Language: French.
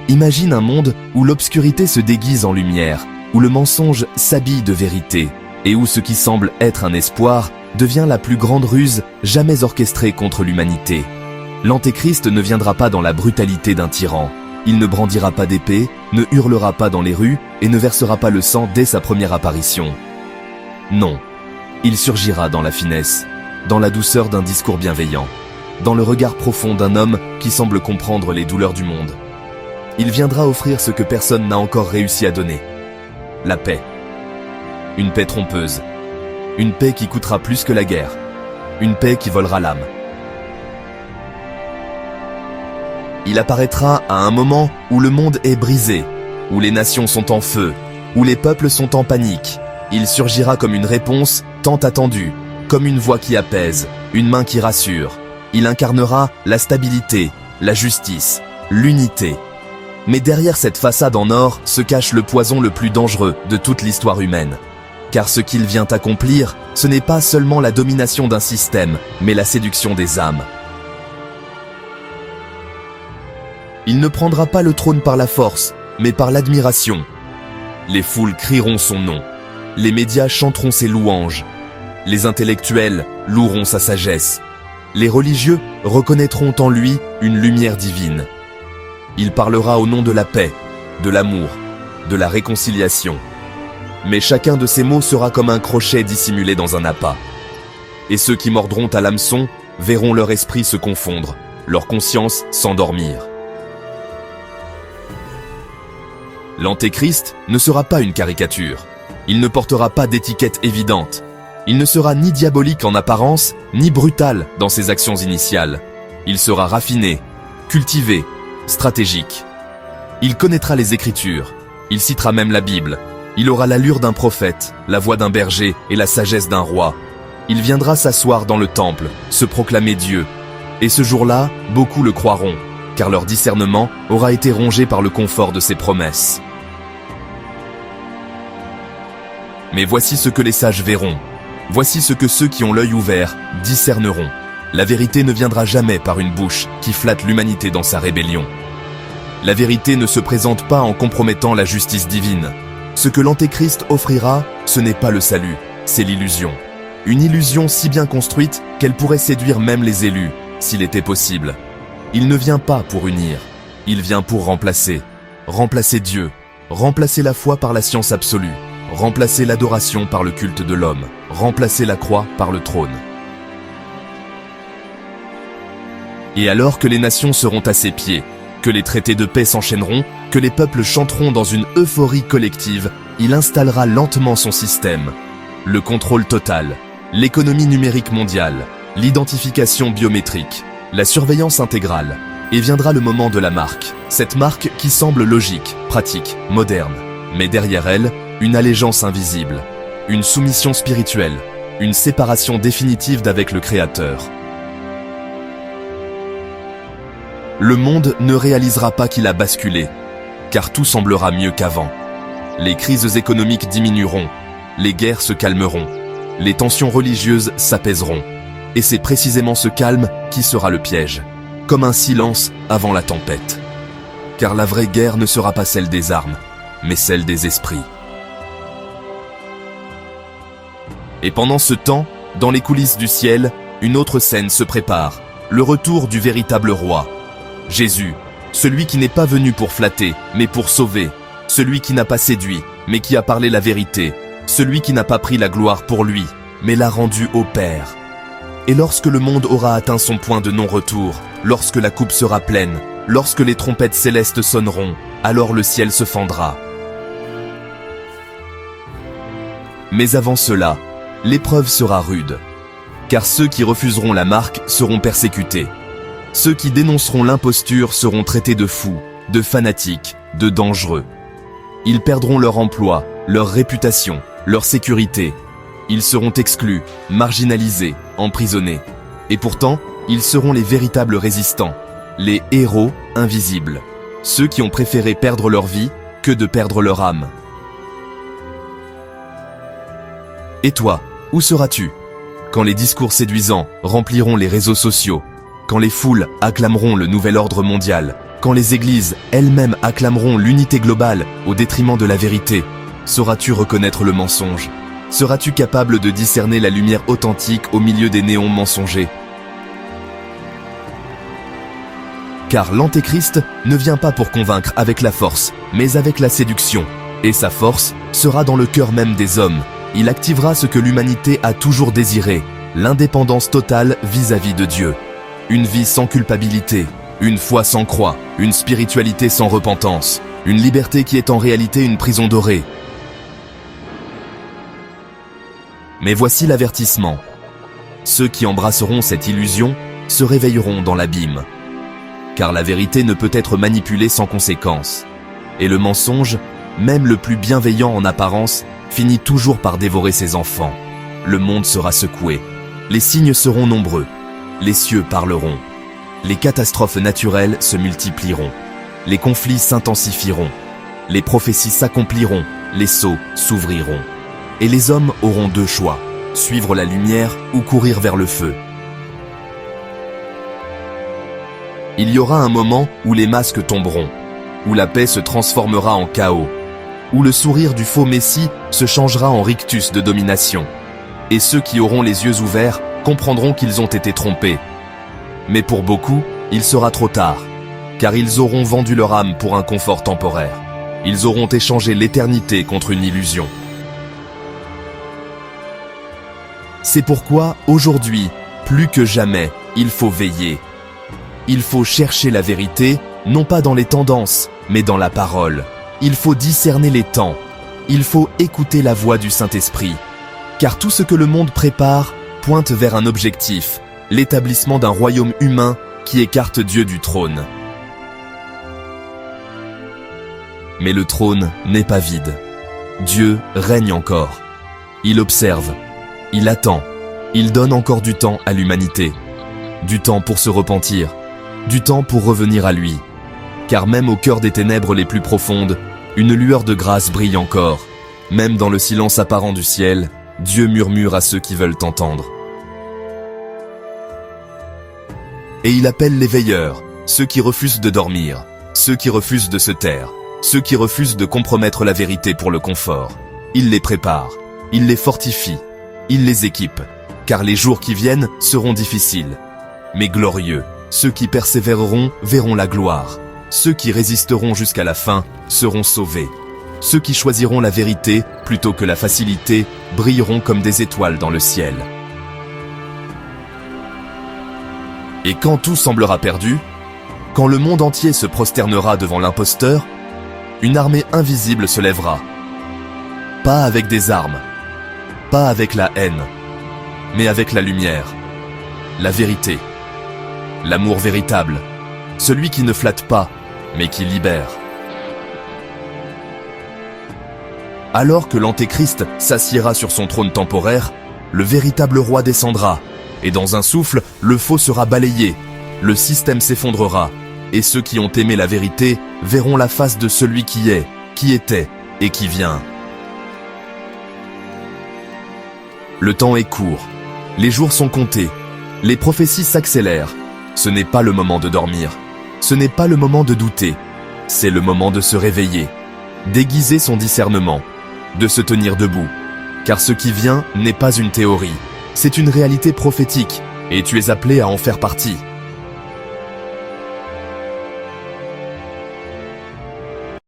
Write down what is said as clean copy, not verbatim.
Imagine un monde où l'obscurité se déguise en lumière, où le mensonge s'habille de vérité, et où ce qui semble être un espoir devient la plus grande ruse jamais orchestrée contre l'humanité. L'Antéchrist ne viendra pas dans la brutalité d'un tyran. Il ne brandira pas d'épée, ne hurlera pas dans les rues et ne versera pas le sang dès sa première apparition. Non, il surgira dans la finesse, dans la douceur d'un discours bienveillant, dans le regard profond d'un homme qui semble comprendre les douleurs du monde. Il viendra offrir ce que personne n'a encore réussi à donner. La paix. Une paix trompeuse. Une paix qui coûtera plus que la guerre. Une paix qui volera l'âme. Il apparaîtra à un moment où le monde est brisé, où les nations sont en feu, où les peuples sont en panique. Il surgira comme une réponse tant attendue, comme une voix qui apaise, une main qui rassure. Il incarnera la stabilité, la justice, l'unité. Mais derrière cette façade en or se cache le poison le plus dangereux de toute l'histoire humaine. Car ce qu'il vient accomplir, ce n'est pas seulement la domination d'un système, mais la séduction des âmes. Il ne prendra pas le trône par la force, mais par l'admiration. Les foules crieront son nom. Les médias chanteront ses louanges. Les intellectuels loueront sa sagesse. Les religieux reconnaîtront en lui une lumière divine. Il parlera au nom de la paix, de l'amour, de la réconciliation. Mais chacun de ces mots sera comme un crochet dissimulé dans un appât. Et ceux qui mordront à l'hameçon verront leur esprit se confondre, leur conscience s'endormir. L'Antéchrist ne sera pas une caricature. Il ne portera pas d'étiquette évidente. Il ne sera ni diabolique en apparence, ni brutal dans ses actions initiales. Il sera raffiné, cultivé, stratégique. Il connaîtra les Écritures. Il citera même la Bible. Il aura l'allure d'un prophète, la voix d'un berger et la sagesse d'un roi. Il viendra s'asseoir dans le temple, se proclamer Dieu. Et ce jour-là, beaucoup le croiront, car leur discernement aura été rongé par le confort de ses promesses. Mais voici ce que les sages verront. Voici ce que ceux qui ont l'œil ouvert discerneront. La vérité ne viendra jamais par une bouche qui flatte l'humanité dans sa rébellion. La vérité ne se présente pas en compromettant la justice divine. Ce que l'Antéchrist offrira, ce n'est pas le salut, c'est l'illusion. Une illusion si bien construite qu'elle pourrait séduire même les élus, s'il était possible. Il ne vient pas pour unir, il vient pour remplacer. Remplacer Dieu, remplacer la foi par la science absolue, remplacer l'adoration par le culte de l'homme, remplacer la croix par le trône. Et alors que les nations seront à ses pieds, que les traités de paix s'enchaîneront, que les peuples chanteront dans une euphorie collective, il installera lentement son système. Le contrôle total, l'économie numérique mondiale, l'identification biométrique, la surveillance intégrale. Et viendra le moment de la marque, cette marque qui semble logique, pratique, moderne. Mais derrière elle, une allégeance invisible, une soumission spirituelle, une séparation définitive d'avec le Créateur. Le monde ne réalisera pas qu'il a basculé, car tout semblera mieux qu'avant. Les crises économiques diminueront, les guerres se calmeront, les tensions religieuses s'apaiseront. Et c'est précisément ce calme qui sera le piège, comme un silence avant la tempête. Car la vraie guerre ne sera pas celle des armes, mais celle des esprits. Et pendant ce temps, dans les coulisses du ciel, une autre scène se prépare, le retour du véritable roi. Jésus, celui qui n'est pas venu pour flatter, mais pour sauver, celui qui n'a pas séduit, mais qui a parlé la vérité, celui qui n'a pas pris la gloire pour lui, mais l'a rendue au Père. Et lorsque le monde aura atteint son point de non-retour, lorsque la coupe sera pleine, lorsque les trompettes célestes sonneront, alors le ciel se fendra. Mais avant cela, l'épreuve sera rude, car ceux qui refuseront la marque seront persécutés. Ceux qui dénonceront l'imposture seront traités de fous, de fanatiques, de dangereux. Ils perdront leur emploi, leur réputation, leur sécurité. Ils seront exclus, marginalisés, emprisonnés. Et pourtant, ils seront les véritables résistants, les héros invisibles, ceux qui ont préféré perdre leur vie que de perdre leur âme. Et toi, où seras-tu quand les discours séduisants rempliront les réseaux sociaux, quand les foules acclameront le nouvel ordre mondial, quand les églises elles-mêmes acclameront l'unité globale au détriment de la vérité, sauras-tu reconnaître le mensonge? Seras-tu capable de discerner la lumière authentique au milieu des néons mensongers? Car l'Antéchrist ne vient pas pour convaincre avec la force, mais avec la séduction. Et sa force sera dans le cœur même des hommes. Il activera ce que l'humanité a toujours désiré, l'indépendance totale vis-à-vis de Dieu. Une vie sans culpabilité, une foi sans croix, une spiritualité sans repentance, une liberté qui est en réalité une prison dorée. Mais voici l'avertissement. Ceux qui embrasseront cette illusion se réveilleront dans l'abîme. Car la vérité ne peut être manipulée sans conséquence. Et le mensonge, même le plus bienveillant en apparence, finit toujours par dévorer ses enfants. Le monde sera secoué. Les signes seront nombreux. Les cieux parleront. Les catastrophes naturelles se multiplieront. Les conflits s'intensifieront. Les prophéties s'accompliront. Les sceaux s'ouvriront. Et les hommes auront deux choix, suivre la lumière ou courir vers le feu. Il y aura un moment où les masques tomberont, où la paix se transformera en chaos, où le sourire du faux Messie se changera en rictus de domination. Et ceux qui auront les yeux ouverts comprendront qu'ils ont été trompés. Mais pour beaucoup, il sera trop tard, car ils auront vendu leur âme pour un confort temporaire. Ils auront échangé l'éternité contre une illusion. C'est pourquoi, aujourd'hui, plus que jamais, il faut veiller. Il faut chercher la vérité, non pas dans les tendances, mais dans la parole. Il faut discerner les temps. Il faut écouter la voix du Saint-Esprit. Car tout ce que le monde prépare pointe vers un objectif, l'établissement d'un royaume humain qui écarte Dieu du trône. Mais le trône n'est pas vide. Dieu règne encore. Il observe. Il attend, il donne encore du temps à l'humanité, du temps pour se repentir, du temps pour revenir à lui. Car même au cœur des ténèbres les plus profondes, une lueur de grâce brille encore. Même dans le silence apparent du ciel, Dieu murmure à ceux qui veulent entendre. Et il appelle les veilleurs, ceux qui refusent de dormir, ceux qui refusent de se taire, ceux qui refusent de compromettre la vérité pour le confort. Il les prépare, il les fortifie. Il les équipe, car les jours qui viennent seront difficiles, mais glorieux. Ceux qui persévéreront verront la gloire. Ceux qui résisteront jusqu'à la fin seront sauvés. Ceux qui choisiront la vérité plutôt que la facilité brilleront comme des étoiles dans le ciel. Et quand tout semblera perdu, quand le monde entier se prosternera devant l'imposteur, une armée invisible se lèvera. Pas avec des armes, pas avec la haine, mais avec la lumière, la vérité, l'amour véritable, celui qui ne flatte pas, mais qui libère. Alors que l'Antéchrist s'assiera sur son trône temporaire, le véritable roi descendra, et dans un souffle, le faux sera balayé, le système s'effondrera, et ceux qui ont aimé la vérité verront la face de celui qui est, qui était et qui vient. Le temps est court, les jours sont comptés, les prophéties s'accélèrent. Ce n'est pas le moment de dormir, ce n'est pas le moment de douter, c'est le moment de se réveiller, d'aiguiser son discernement, de se tenir debout. Car ce qui vient n'est pas une théorie, c'est une réalité prophétique, et tu es appelé à en faire partie.